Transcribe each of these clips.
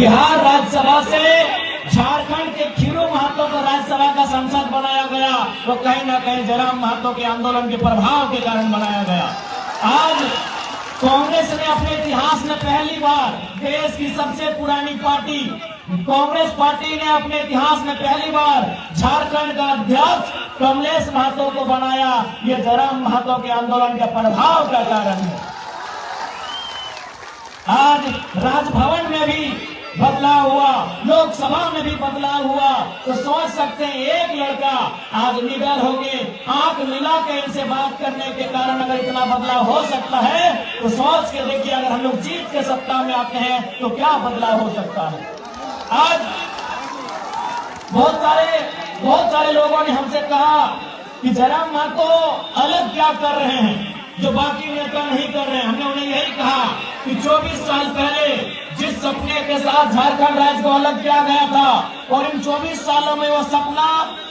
बिहार राज्यसभा से झारखंड के खीरू महतो को राज्यसभा का सांसद बनाया गया, वो कहीं ना कहीं जयराम महतो के आंदोलन के प्रभाव के कारण बनाया गया। आज कांग्रेस ने अपने इतिहास में पहली बार, देश की सबसे पुरानी पार्टी कांग्रेस पार्टी ने अपने इतिहास में पहली बार झारखंड का अध्यक्ष कमलेश महतो को बनाया। ये जयराम महतो के आंदोलन के प्रभाव का कारण है। आज राजभवन में भी बदलाव हुआ, लोकसभा में भी बदलाव हुआ, तो सोच सकते हैं एक लड़का आज निडर हो गए, आंख मिला के इनसे बात करने के कारण अगर इतना बदलाव हो सकता है, तो सोच के देखिए अगर हम लोग जीत के सत्ता में आते हैं तो क्या बदलाव हो सकता है। आज बहुत सारे लोगों ने हमसे कहा कि जयराम महतो अलग क्या कर रहे हैं जो बाकी नेता नहीं कर रहे हैं। हमने उन्हें यही कहा कि 24 साल पहले जिस सपने के साथ झारखंड राज्य को अलग किया गया था और इन 24 सालों में वो सपना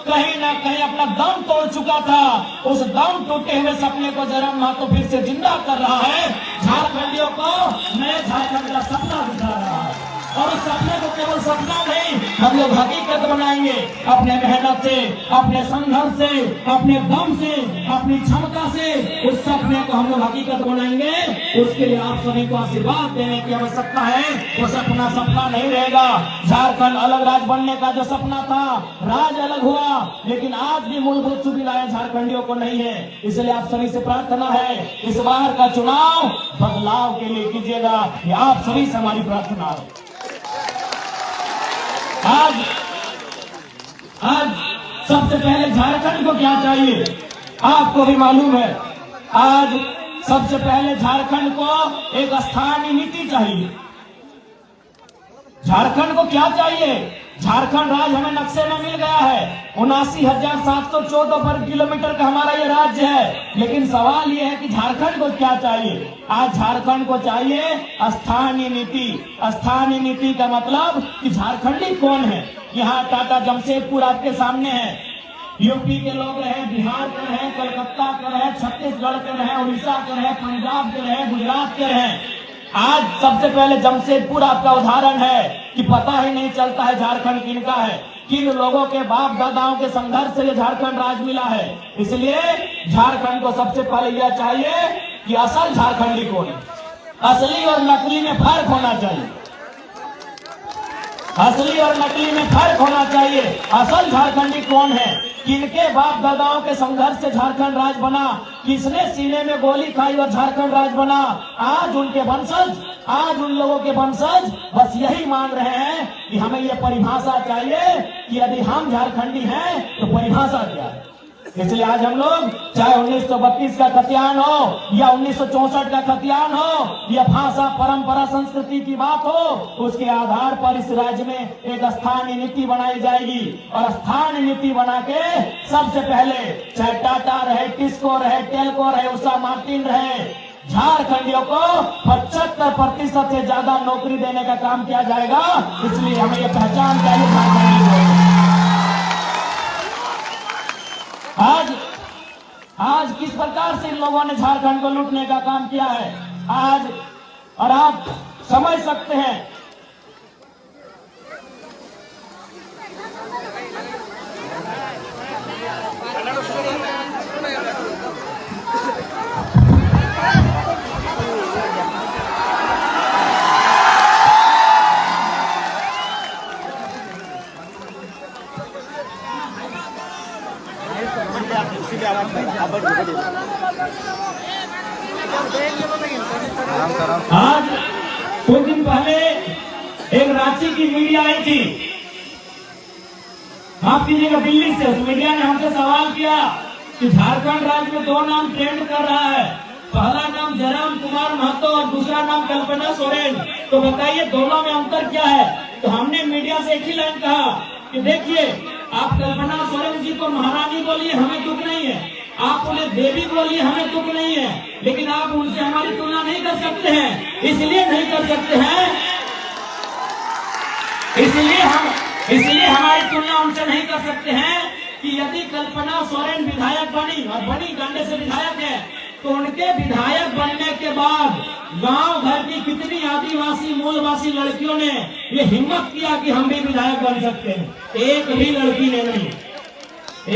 कहीं ना कहीं अपना दम तोड़ चुका था, उस दम टूटे हुए सपने को जयराम महतो फिर से जिंदा कर रहा है, झारखंडियों को नए झारखंड का सपना दिखा रहा है। और उस सपने को केवल सपना नहीं, हम लोग हकीकत बनाएंगे अपने मेहनत से, अपने संघर्ष से, अपने दम से, अपनी क्षमता से। उस सपने को हम लोग हकीकत बनाएंगे। उसके लिए आप सभी को आशीर्वाद देने की आवश्यकता है। वो सपना सपना नहीं रहेगा। झारखंड अलग राज्य बनने का जो सपना था, राज्य अलग हुआ, लेकिन आज भी मूलभूत सुविधाएं झारखंडियों को नहीं है। इसलिए आप सभी से प्रार्थना है, इस बार का चुनाव बदलाव के लिए कीजिएगा। ये आप सभी से हमारी प्रार्थना है। आज सबसे पहले झारखंड को क्या चाहिए आपको भी मालूम है। आज सबसे पहले झारखंड को एक स्थानीय नीति चाहिए। झारखंड को क्या चाहिए? झारखंड राज्य हमें नक्शे में मिल गया है, 79,714 वर्ग किलोमीटर का हमारा ये राज्य है। लेकिन सवाल ये है कि झारखंड को क्या चाहिए? आज झारखंड को चाहिए स्थानीय नीति। स्थानीय नीति का मतलब कि झारखंडी कौन है। यहाँ टाटा जमशेदपुर आपके सामने है, यूपी के लोग रहे, बिहार के रहे, कलकत्ता के रहे, छत्तीसगढ़ के रहे, उड़ीसा के रहे, पंजाब के रहे, गुजरात के रहे। आज सबसे पहले जमशेदपुर आपका उदाहरण है कि पता ही नहीं चलता है झारखंड किनका है, किन लोगों के बाप दादाओं के संघर्ष से ये झारखंड राज्य मिला है। इसलिए झारखंड को सबसे पहले यह चाहिए कि असल झारखंडी कौन है। असली और नकली में फर्क होना चाहिए। असली और नकली में फर्क होना चाहिए। असल झारखंडी कौन है, किनके बाप दादाओं के संघर्ष से झारखंड राज्य बना, किसने सीने में गोली खाई और झारखंड राज्य बना। आज उनके वंशज, आज उन लोगों के वंशज बस यही मांग रहे हैं कि हमें ये परिभाषा चाहिए कि यदि हम झारखंडी हैं तो परिभाषा क्या है। इसलिए आज हम लोग चाहे 1932 का खतियान हो या 1964 का खतियान हो या भाषा परंपरा संस्कृति की बात हो, उसके आधार पर इस राज्य में एक स्थानीय नीति बनाई जाएगी। और स्थानीय नीति बना के सबसे पहले चाहे टाटा रहे, टिस्को रहे, टेल्को रहे, उषा मार्टिन रहे, झारखंडियों को 75% से ज्यादा नौकरी देने का काम किया जाएगा। इसलिए हमें ये पहचान चाहिए झारखंडी। आज किस प्रकार से इन लोगों ने झारखंड को लूटने का काम किया है आज, और आप समझ सकते हैं। आज कुछ दिन पहले एक रांची की मीडिया आई थी, माफ कीजिएगा दिल्ली से। उस मीडिया ने हमसे सवाल किया कि झारखंड राज्य में दो नाम ट्रेंड कर रहा है, पहला नाम जयराम कुमार महतो और दूसरा नाम कल्पना सोरेन, तो बताइए दोनों में अंतर क्या है। तो हमने मीडिया से एक ही लाइन कहा कि देखिए, आप कल्पना सोरेन जी को महारानी बोलिए, हमें दुख नहीं है, आप उन्हें देवी बोलिए, हमें दुख नहीं है, लेकिन आप उनसे हमारी तुलना नहीं कर सकते हैं। इसलिए नहीं कर सकते हैं, इसलिए हमारी तुलना उनसे नहीं कर सकते हैं कि यदि कल्पना सोरेन विधायक बनी और बनी डंडे से विधायक है, तो उनके विधायक बनने के बाद गांव भर की कितनी आदिवासी मूलवासी लड़कियों ने ये हिम्मत किया कि हम भी विधायक बन सकते हैं। एक भी लड़की ने नहीं,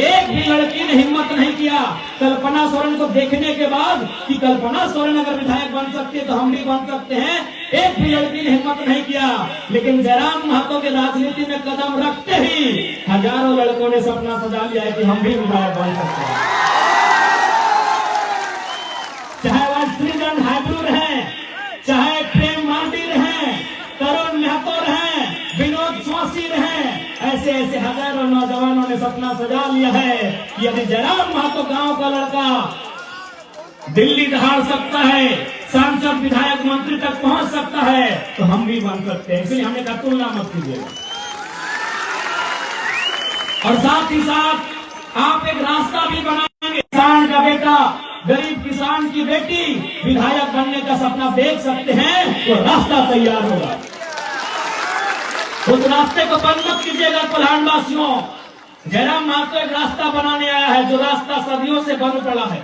एक भी लड़की ने हिम्मत नहीं किया कल्पना सोरेन को देखने के बाद कि कल्पना सोरेन अगर विधायक बन सकती है तो हम भी बन सकते हैं। एक भी लड़की ने हिम्मत नहीं किया। लेकिन जयराम महतो के राजनीति में कदम रखते ही हजारों लड़कों ने सपना सजा लिया है कि हम भी विधायक बन सकते हैं। चाहे वह श्रीगंध हाइब्रू रहे, चाहे प्रेम मार्डी रहे, तरुण महतो रहे, विनोद स्वासी रहे, ऐसे ऐसे हजारों नौजवानों ने सपना सजा लिया है कि यदि जयराम महतो गांव का लड़का दिल्ली दहाड़ सकता है, सांसद विधायक मंत्री तक पहुंच सकता है, तो हम भी बन सकते हैं। इसलिए हमने कहा तुलना मत कीजिएगा। और साथ ही साथ आप एक रास्ता भी बनाएंगे। किसान का बेटा, गरीब किसान की बेटी विधायक बनने का सपना देख सकते हैं, तो रास्ता तैयार होगा। उस रास्ते को बंद मत कीजिएगा कोल्हानवासियों। जयराम महतो एक रास्ता बनाने आया है, जो रास्ता सदियों से बंद पड़ा है।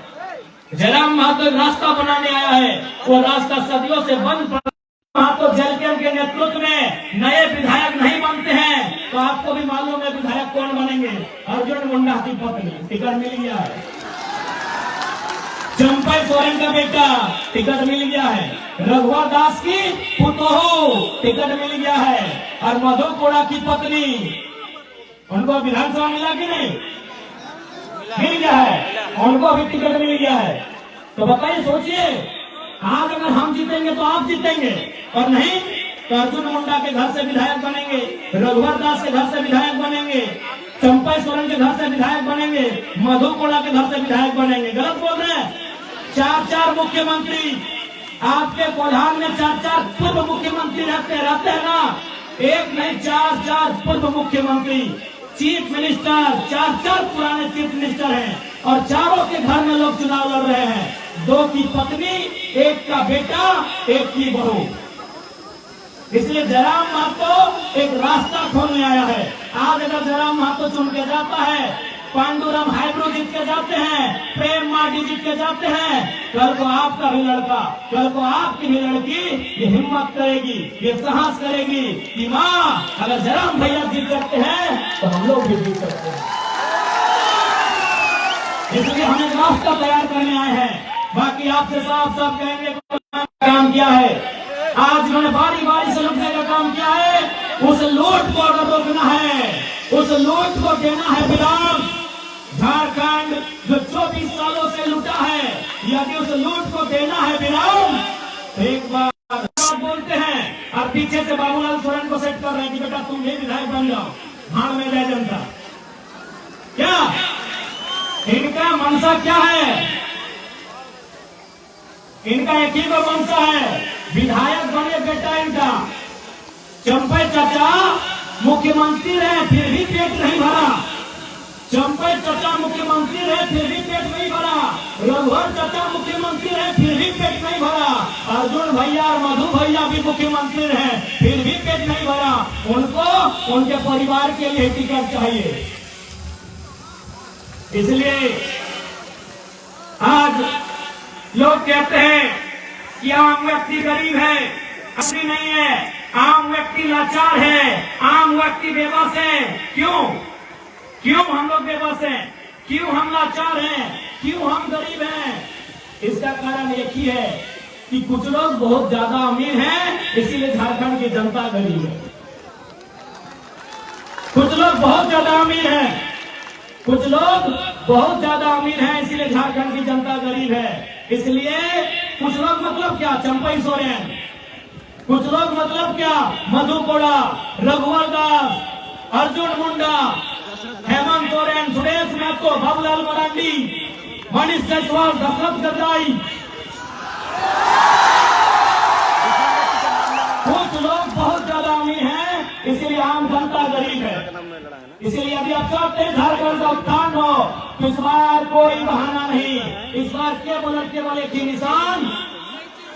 जयराम महतो एक रास्ता बनाने आया है, वो रास्ता सदियों से बंद पड़ा। महतो जलकर के नेतृत्व में नए विधायक नहीं बनते हैं, तो आपको भी मालूम है विधायक कौन बनेंगे। अर्जुन मुंडा की पत्नी टिकट मिल गया है, चंपई सोरेन का बेटा टिकट मिल गया है, रघुवर दास की पुतोहू टिकट मिल गया है, और मधु कोड़ा की पत्नी, उनको विधानसभा मिला कि नहीं? मिल गया है, उनको भी टिकट मिल गया है। तो बताइए, सोचिए, आज अगर हम जीतेंगे तो आप जीतेंगे, और नहीं तो अर्जुन मुंडा के घर से विधायक बनेंगे, रघुवर दास के घर से विधायक बनेंगे, चंपई सोरेन के घर से विधायक बनेंगे, मधु कोड़ा के घर से विधायक बनेंगे। गलत बोल रहे हैं। 4-4 मुख्यमंत्री आपके कोल्हान में, 4-4 पूर्व मुख्यमंत्री रहते हैं ना। एक नहीं, 4-4 पूर्व मुख्यमंत्री, चीफ मिनिस्टर, 4-4 पुराने चीफ मिनिस्टर हैं, और चारों के घर में लोग चुनाव लड़ रहे हैं। 2 की पत्नी, 1 का बेटा, 1 की बहू। इसलिए जयराम महतो एक रास्ता खोलने आया है। आज अगर जयराम महतो चुन के जाता है, पांडुरंग हाइब्रू जीत के जाते हैं, प्रेम मार्डी जीत के जाते हैं, कल को आपका भी लड़का, कल को आपकी भी लड़की ये हिम्मत करेगी, ये साहस करेगी कि माँ, अगर जयराम भैया जीत सकते हैं तो हम लोग भी जीत सकते हैं। इसलिए हम एक रास्ता तैयार करने आए हैं। बाकी आपसे साफ साफ कहेंगे काम किया है। आज उन्होंने बारी बारी से लूटने का काम किया है। उस लूट को अगर रोकना है, उस लूट को देना है विराम। झारखंड जो 24 सालों से लूटा है, यदि उस लूट को देना है विराम, तो एक बार बोलते हैं और पीछे से बाबूलाल सोरेन को सेट कर रहे हैं कि बेटा तुम भी विधायक बन जाओ, भाड़ में जाए जनता। क्या इनका मनसा क्या है? इनका एक ही को मनसा है, विधायक बने बेटा इनका। चंपई चाचा मुख्यमंत्री रहे फिर भी पेट नहीं भरा, चंपई चाचा मुख्यमंत्री रहे फिर भी पेट नहीं भरा, रघुवर चाचा मुख्यमंत्री रहे फिर भी पेट नहीं भरा, अर्जुन भैया और मधु भैया भी मुख्यमंत्री रहे फिर भी पेट नहीं भरा। उनको उनके परिवार के लिए टिकट चाहिए। इसलिए आज लोग कहते हैं कि आम व्यक्ति गरीब है, असली नहीं है। आम व्यक्ति लाचार है, आम व्यक्ति बेबस है। क्यों हम लोग बेबस हैं? क्यों हम लाचार हैं? क्यों हम गरीब हैं? इसका कारण एक ही है कि कुछ लोग बहुत ज्यादा अमीर हैं, इसीलिए झारखंड की जनता गरीब है। कुछ लोग बहुत ज्यादा अमीर हैं, कुछ लोग बहुत ज्यादा अमीर हैं, इसीलिए झारखंड की जनता गरीब है। इसलिए कुछ लोग मतलब क्या? चंपई सोरेन। कुछ लोग मतलब क्या? मधु कोड़ा, रघुवर दास, अर्जुन मुंडा, हेमंत सोरेन, सुरेश महतो, बाबूलाल मरांडी, मनीष जायसवाल, दशरथ गद्दाई। कुछ लोग बहुत ज्यादा अमीर हैं, इसीलिए आम जनता गरीब है। इसलिए यदि आप चाहते हैं झारखंड का उत्थान हो, तो इस बार कोई बहाना नहीं। इस बार केवल एक ही निशान,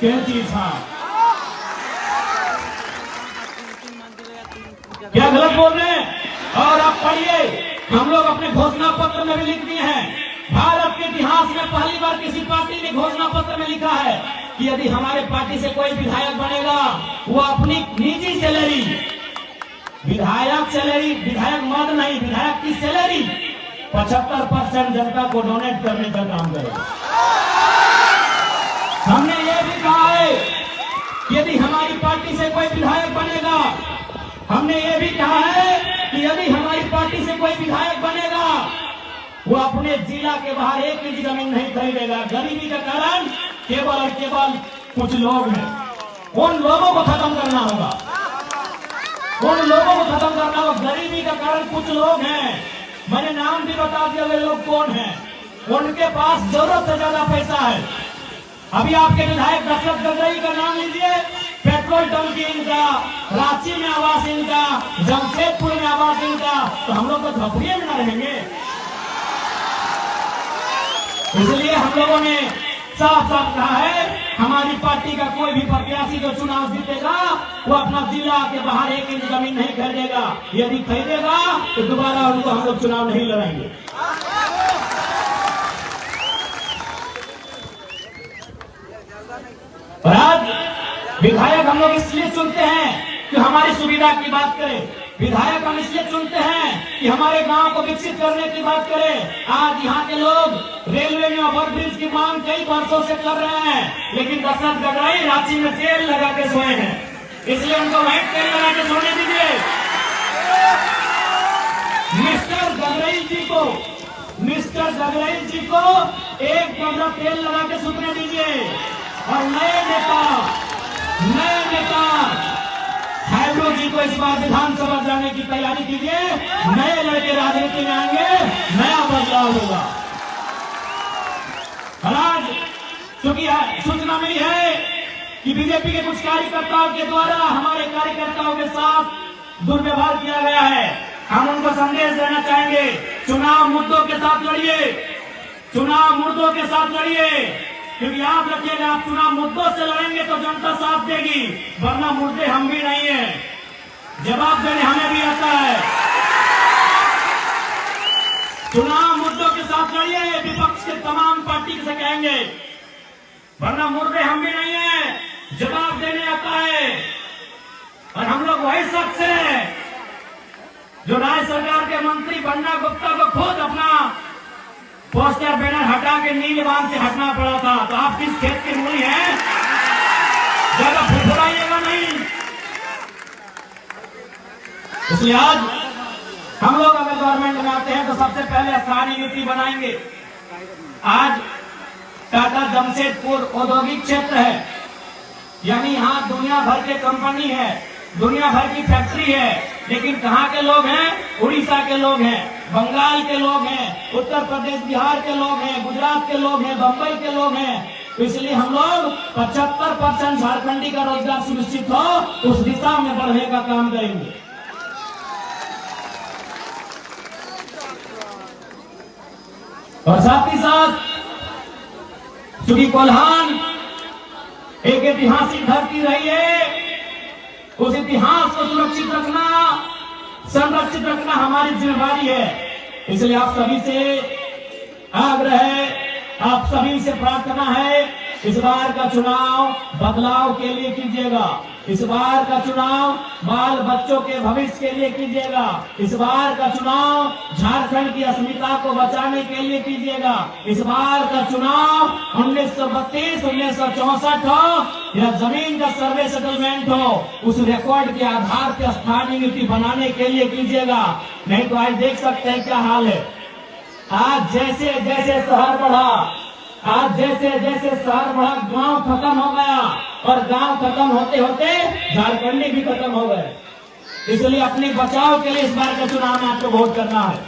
कैंची छाप। क्या गलत बोल रहे हैं? और आप पढ़िए, हम लोग अपने घोषणा पत्र में भी लिख दिए हैं भारत के इतिहास में पहली बार किसी पार्टी ने घोषणा पत्र में लिखा है कि यदि हमारे पार्टी से कोई विधायक बनेगा वो अपनी निजी सैलरी, विधायक मद नहीं, विधायक की सैलरी 75% जनता को डोनेट करने का काम करेगा। हमने ये भी कहा है यदि हमारी पार्टी से कोई विधायक बनेगा, हमने ये भी कहा है कि यदि हमारी पार्टी से कोई विधायक बनेगा वो अपने जिला के बाहर 1 इंच जमीन नहीं खरीदेगा। गरीबी के कारण केवल और केवल कुछ लोग हैं, उन लोगों को खत्म करना होगा, उन लोगों को खत्म करना होगा। गरीबी का कारण कुछ लोग हैं, मैंने नाम भी बता दिया वे लोग कौन हैं। उनके पास जरूरत से ज्यादा पैसा है। अभी आपके विधायक दशरथ गगरई का नाम लीजिए, पेट्रोल टंकी इनका, रांची में आवास इनका, जमशेदपुर में आवास इनका, तो हम लोग तो झोपड़िए में न रहेंगे। इसलिए हम लोगों ने साफ साफ कहा है हमारी पार्टी का कोई भी प्रत्याशी जो चुनाव जीतेगा वो अपना जिला के बाहर 1 इंच जमीन नहीं खरीदेगा। यदि खरीदेगा तो दोबारा उनको हम लोग चुनाव नहीं लड़ाएंगे। और आज विधायक हम लोग इसलिए चुनते हैं कि हमारी सुविधा की बात करें। विधायक हम इसलिए चुनते हैं कि हमारे गांव को विकसित करने की बात करें। आज यहाँ के लोग रेलवे में ओवरब्रिज की मांग कई वर्षों से कर रहे हैं, लेकिन दशरथ गगरई रांची में तेल लगा के सोए हैं, इसलिए उनको वहीं तेल लगा के सोने दीजिए। मिस्टर गगरई जी को एक कमरा तेल लगा के सुतने दीजिए। और नए नेता हैब्रो जी को इस बार विधानसभा जाने की तैयारी कीजिए। नए लड़के राजनीति में आएंगे, नया बदलाव होगा। आज चूंकि सूचना मिली है कि बीजेपी के कुछ कार्यकर्ताओं के द्वारा हमारे कार्यकर्ताओं के साथ दुर्व्यवहार किया गया है। हम उनको संदेश देना चाहेंगे, चुनाव मुद्दों के साथ लड़िए, चुनाव मुद्दों के साथ लड़िए, क्योंकि याद रखिएगा आप चुनाव मुद्दों से लड़ेंगे तो जनता साथ देगी, वरना मुद्दे हम भी नहीं है, जवाब देने हमें भी आता है। चुनाव मुद्दों के साथ लड़िए, विपक्ष के तमाम पार्टी से कहेंगे, वरना मुद्दे हम भी नहीं है, जवाब देने आता है। और हम लोग वही शख्स है जो राज्य सरकार के मंत्री बन्ना गुप्ता को खुद अपना पोस्टर बैनर हटा के नीलवान से हटना पड़ा था। तो आप किस खेत की मूली हैं, ज्यादा फुफुराइएगा नहीं। इसलिए आज हम लोग अगर गवर्नमेंट में आते हैं तो सबसे पहले स्थानीय नीति बनाएंगे। आज टाटा जमशेदपुर औद्योगिक क्षेत्र है, यानी यहाँ दुनिया भर के कंपनी है, दुनिया भर की फैक्ट्री है, लेकिन कहाँ के लोग हैं? उड़ीसा के लोग हैं, बंगाल के लोग हैं, उत्तर प्रदेश बिहार के लोग हैं, गुजरात के लोग हैं, बंबई के लोग हैं। तो इसलिए हम लोग 75% झारखंडी का रोजगार सुनिश्चित हो उस दिशा में बढ़ने का काम करेंगे। और साथ ही साथ चूंकि कोल्हान एक ऐतिहासिक धरती रही है, उस इतिहास को सुरक्षित रखना, संरक्षित रखना हमारी जिम्मेदारी है। इसलिए आप सभी से आग्रह है, आप सभी से प्रार्थना है, इस बार का चुनाव बदलाव के लिए कीजिएगा। इस बार का चुनाव बाल बच्चों के भविष्य के लिए कीजिएगा। इस बार का चुनाव झारखंड की अस्मिता को बचाने के लिए कीजिएगा। इस बार का चुनाव 1932, 1964 हो या जमीन का सर्वे सेटलमेंट हो, उस रिकॉर्ड के आधार पर स्थानीय नीति बनाने के लिए कीजिएगा। नहीं तो आज देख सकते हैं क्या हाल है। आज जैसे जैसे शहर बढ़ा, आज जैसे जैसे शहर बढ़ा, गांव खत्म हो गया, और गांव खत्म होते होते झारखंडी भी खत्म हो गए। इसलिए अपने बचाव के लिए इस बार के चुनाव में आपको वोट करना है।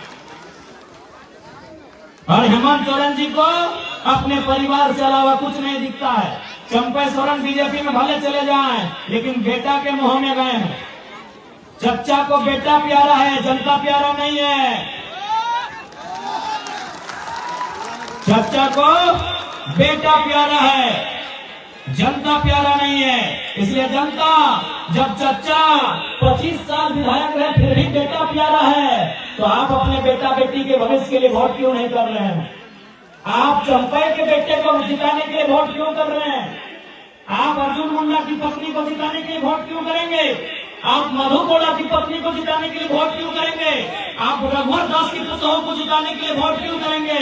और हेमंत सोरेन जी को अपने परिवार से अलावा कुछ नहीं दिखता है। चंपा सोरेन बीजेपी में भले चले जाएं, लेकिन बेटा के मुंह में गए हैं। चच्चा को बेटा प्यारा है, जनता प्यारा नहीं है। चच्चा को बेटा प्यारा है, जनता प्यारा नहीं है। इसलिए जनता, जब चच्चा 25 साल विधायक रहे फिर भी बेटा प्यारा है, तो आप अपने बेटा बेटी के भविष्य के लिए वोट क्यों नहीं कर रहे हैं? आप चंपई के बेटे को जिताने के लिए वोट क्यों कर रहे हैं? आप अर्जुन मुंडा की पत्नी को जिताने के लिए वोट क्यों करेंगे? आप मधु कोड़ा की पत्नी को जिताने के लिए वोट क्यों करेंगे? आप रघुवर दास की पुतों को जिताने के लिए वोट क्यों करेंगे?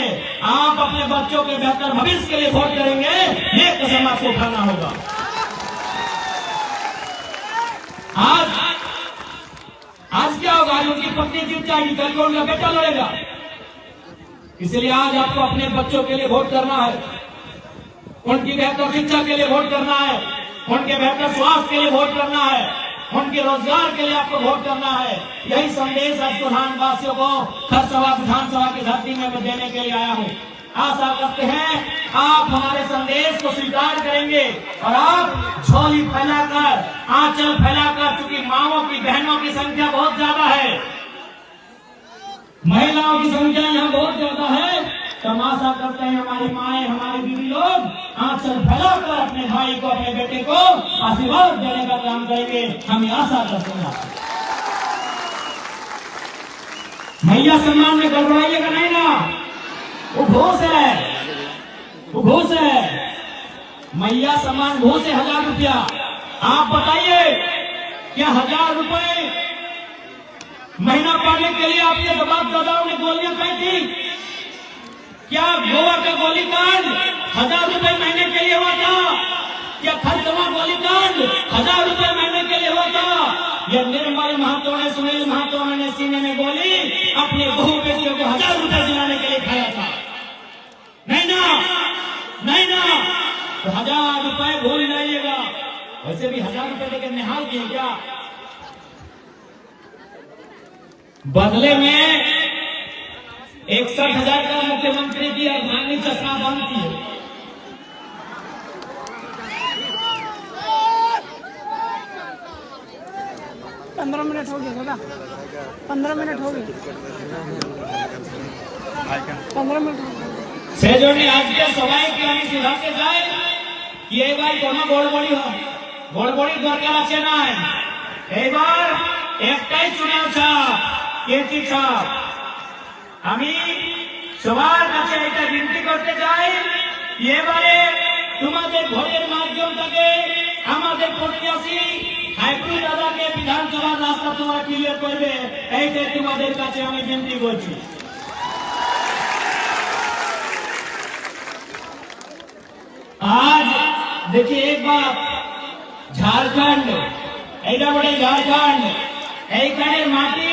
आप अपने बच्चों के बेहतर भविष्य के लिए वोट करेंगे, ये कसम आपको खाना होगा। आज क्या होगा? आज उनकी पत्नी जीत जाएगी, कल को उनका बेटा लड़ेगा। इसलिए आज आपको अपने बच्चों के लिए वोट करना है, उनकी बेहतर शिक्षा के लिए वोट करना है, उनके बेहतर स्वास्थ्य के लिए वोट करना है, उनके रोजगार के लिए आपको वोट करना है। यही संदेश आज बुरहानवासियों को खरसवा विधानसभा की धरती में मैं देने के लिए आया हूँ। आशा करते हैं आप हमारे संदेश को स्वीकार करेंगे और आप झोली फैलाकर, आंचल फैलाकर, क्योंकि माओं की, बहनों की संख्या बहुत ज्यादा है, महिलाओं की संख्या यहाँ बहुत ज्यादा है, तमाशा करते हैं हमारी माएं, हमारी बीवी लोग आंचल फैलाकर अपने भाई को, अपने बेटे को आशीर्वाद देने का काम करेंगे। हम आशा करते हैं। मैया सम्मान में गड़बड़ाइएगा नहीं ना, वो घूस है, वो घूस है। मैया सम्मान घूस है 1000 रुपया। आप बताइए, क्या 1000 रुपए महीना पाने के लिए आपके बाप दादाओं ने गोलियां खाई थी? क्या गोवा का गोलीकांड 1000 रुपए महीने के लिए हुआ था? क्या खरसवा गोलीकांड 1000 रुपए महीने के लिए हुआ था? या निर्मल महतो ने, सुनील महतो ने सीने में गोली अपने बहू बेटियों को 1000 रुपए दिलाने के लिए खाया था? नहीं ना, नहीं ना। तो 1000 रुपए भूल जाइएगा। वैसे भी 1000 रुपए देकर निहाल किए क्या? बदले में 61,000 का मुख्यमंत्री की अर्धांगिनी चश्मा बंद की है। पंद्रह मिनट हो गए दादा, 15 मिनट हो गए, 15 मिनट से जो आज के सवाई की আমি सुधारते जाए कि এবার কোনো গড়বড়ি হয়, গড়বড়ির দরকার আছে না। এবার একটাই চুনাव ছাপ, কেটি ছাপ। আমি সবার কাছে এটা বিনতি করতে চাই, এবারে তোমাদের ভোটের মাধ্যমটাকে আমাদের প্রত্যাশী হাইব্রু দাদাকে বিধানসভার রাস্তা তোমরা ক্লিয়ার করবে, এইটাই তোমাদের কাছে আমি বিনতি করছি। आज देखिए एक बात, झारखंड এইটা বড় ঝাড়খণ্ড, এইখানে মাটি,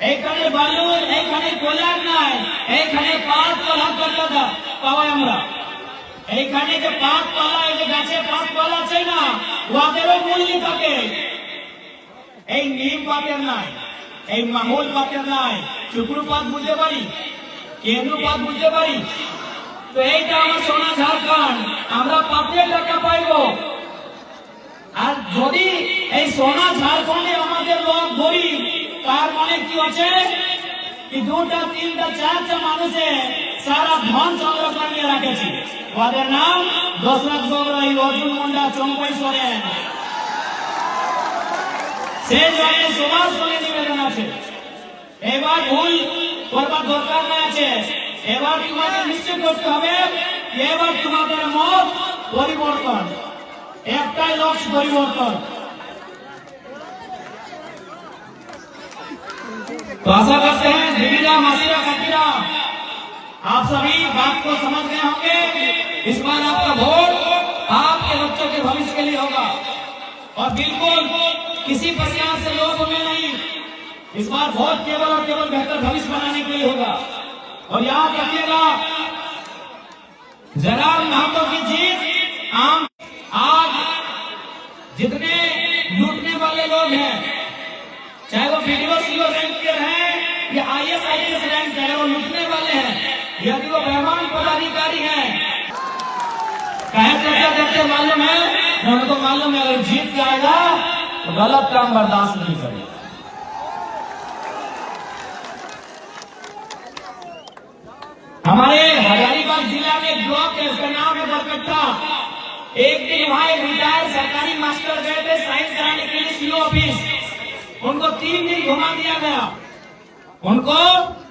এইখানে বালু, এইখানে কোলার নাই, এইখানে পাত কলা করতে পাওয়াই আমরা। এইখানে যে পাত কলা, এই যে গাছে পাত কলা আছে না, ওদেরও মূল্য থাকে। এই নিম পাতের নাই, এই মাহুল পাতের নাই, চুকরু পাত বুঝতে পারি, কেন্দ্র পাত বুঝতে পারি। তো এইটা আমার সোনা ঝাড়খণ্ড, আমরা পাতের টাকা পাইব। আর যদি এই সোনা ঝাড়খণ্ডে আমাদের লোক গরিব, তার মানে কি হচ্ছে কি 2টা 3টা 4টা মানুষে সারা ধন সংগ্রহ করে রাখেছে। ওদের নাম দশরথ বড়াই, অর্জুন মুন্ডা, চম্পই সোরেন। সে জন্য সবার সঙ্গে নিবেদন আছে, এবার ভুল করবার দরকার না আছে। এবার তোমাকে নিশ্চয় করতে হবে, এবার তোমাদের মত পরিবর্তন, একটাই লক্ষ্য পরিবর্তন। तो आशा करते हैं दीदीरा, मासीरा, काकीरा, आप सभी बात को समझ गए होंगे। इस बार आपका वोट आपके बच्चों के भविष्य के लिए होगा और बिल्कुल किसी प्रकार से लोभ में नहीं। इस बार वोट केवल और केवल बेहतर भविष्य बनाने के लिए होगा। और याद रखिएगा, जयराम महतो की जीत आम। आज जितने लूटने वाले लोग हैं, चाहे वो वीडियो सीओ रैंक के हैं या IAS IPS रैंक के हैं, वो लूटने वाले हैं। यदि वो बेईमान पदाधिकारी हैं, कहे चर्चा करते मालूम है, उनको मालूम है अगर जीत जाएगा तो गलत काम बर्दाश्त नहीं करेगा। हमारे हजारीबाग जिला में एक ब्लॉक है, उसका नाम है बरकट्टा। एक दिन वहां एक रिटायर्ड सरकारी मास्टर गए थे साइन कराने के लिए सीओ ऑफिस। उनको 3 दिन घुमा दिया गया, उनको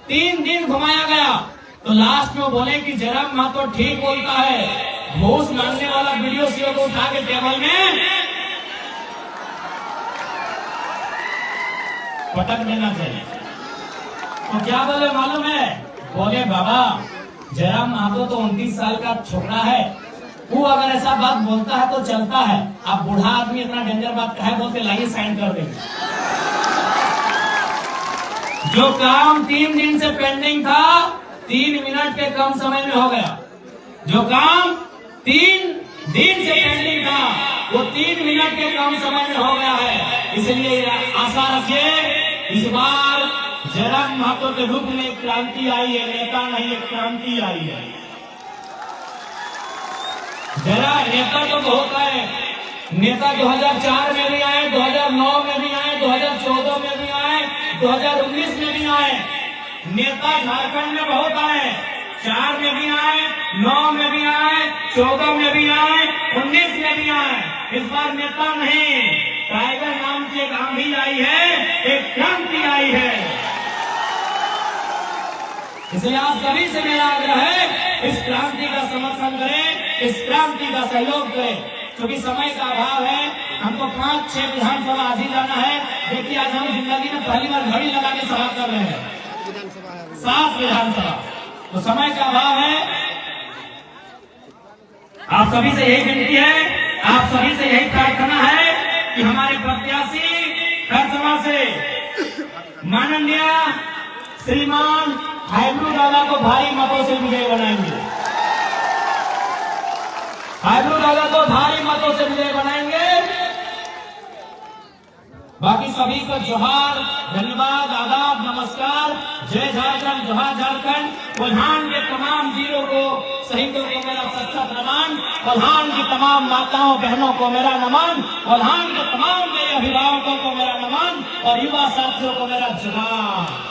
3 दिन घुमाया गया। तो लास्ट में बोले कि जयराम महतो ठीक बोलता है, घूस मांगने वाला वीडियो सीओ को उठा के टेबल में पटक देना चाहिए। तो क्या बोले मालूम है? बोले बाबा जयराम महतो तो 29 साल का छोकरा है, वो अगर ऐसा बात बोलता है तो चलता है, आप बूढ़ा आदमी इतना डेंजर बात कहे बोलते, लाइए साइन कर देंगे। जो काम 3 दिन से पेंडिंग था 3 मिनट के कम समय में हो गया। जो काम 3 दिन से पेंडिंग था वो 3 मिनट के कम समय में हो गया है। इसलिए आशा रखिए इस बार जयराम महतो के रूप में एक क्रांति आई है, नेता नहीं एक क्रांति आई है। जरा नेता तो बहुत आए, नेता 2004 में भी आए, 2009 में भी आए, 2014 में भी आए, 2019 में भी आए। नेता झारखंड में बहुत आए, 4 में भी आए, 9 में भी आए, 14 में भी आए, 19 में भी आए। इस बार नेता नहीं, टाइगर नाम की एक आंधी आई है, एक क्रांति आई है। इसलिए आप सभी से मेरा आग्रह है इस क्रांति का समर्थन करें, इस क्रांति का सहयोग करें। क्योंकि समय का अभाव है, हमको 5-6 विधानसभा आज ही जाना है। देखिए आज हम जिंदगी में पहली बार घड़ी लगा के सभा कर रहे हैं, 7 विधानसभा, तो समय का अभाव है। आप सभी से यही विनती है, आप सभी से यही प्रार्थना है कि हमारे प्रत्याशी खरसवा से माननीय श्रीमान हाइब्रू दादा को भारी मतों से विजय बनाएंगे, हाइब्रू दादा को भारी मतों से विजय बनाएंगे। बाकी सभी को जोहार, धन्यवाद, आदाब, नमस्कार, जय झारखंड, जोहार झारखंड। कोल्हान के तमाम वीरों को, शहीदों को मेरा सच्चा नमन, कोल्हान की तमाम माताओं बहनों को मेरा नमन, कोल्हान के तमाम मेरे अभिभावकों को मेरा नमन और युवा साथियों को मेरा जोहार।